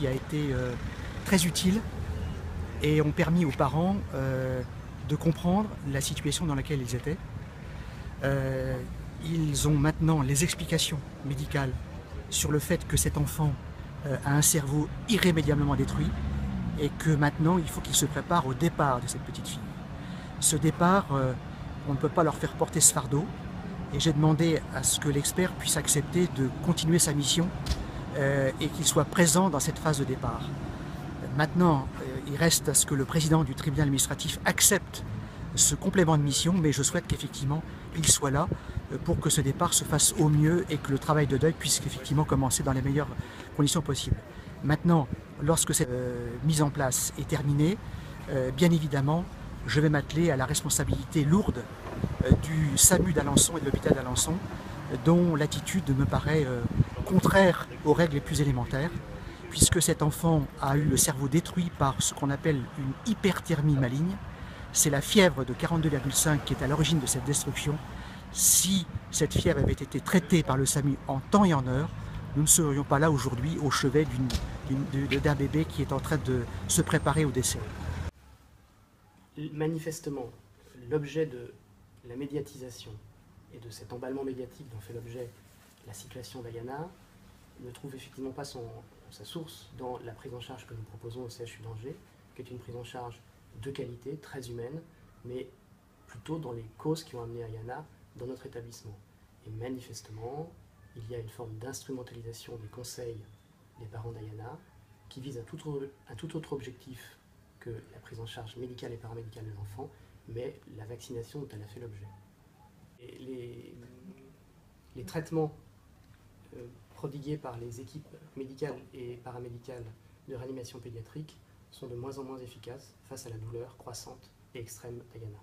fille a été très utile et ont permis aux parents de comprendre la situation dans laquelle ils étaient. Ils ont maintenant les explications médicales sur le fait que cet enfant a un cerveau irrémédiablement détruit et que maintenant il faut qu'ils se préparent au départ de cette petite fille. Ce départ, on ne peut pas leur faire porter ce fardeau et j'ai demandé à ce que l'expert puisse accepter de continuer sa mission et qu'il soit présent dans cette phase de départ. Maintenant, il reste à ce que le président du tribunal administratif accepte ce complément de mission, mais je souhaite qu'effectivement il soit là pour que ce départ se fasse au mieux et que le travail de deuil puisse effectivement commencer dans les meilleures conditions possibles. Maintenant, lorsque cette mise en place est terminée, bien évidemment, je vais m'atteler à la responsabilité lourde du SAMU d'Alençon et de l'hôpital d'Alençon, dont l'attitude me paraît contraire aux règles les plus élémentaires, puisque cet enfant a eu le cerveau détruit par ce qu'on appelle une hyperthermie maligne. C'est la fièvre de 42,5 qui est à l'origine de cette destruction. Si cette fièvre avait été traitée par le SAMU en temps et en heure, nous ne serions pas là aujourd'hui au chevet d'un bébé qui est en train de se préparer au décès. Manifestement, l'objet de la médiatisation et de cet emballement médiatique dont fait l'objet la situation d'Ayana ne trouve effectivement pas sa source dans la prise en charge que nous proposons au CHU d'Angers, qui est une prise en charge de qualité, très humaine, mais plutôt dans les causes qui ont amené Ayana dans notre établissement. Et manifestement, il y a une forme d'instrumentalisation des conseils des parents d'Ayana qui vise un tout autre objectif que la prise en charge médicale et paramédicale de l'enfant, mais la vaccination dont elle a fait l'objet. Les traitements prodigués par les équipes médicales et paramédicales de réanimation pédiatrique sont de moins en moins efficaces face à la douleur croissante et extrême d'Ayana.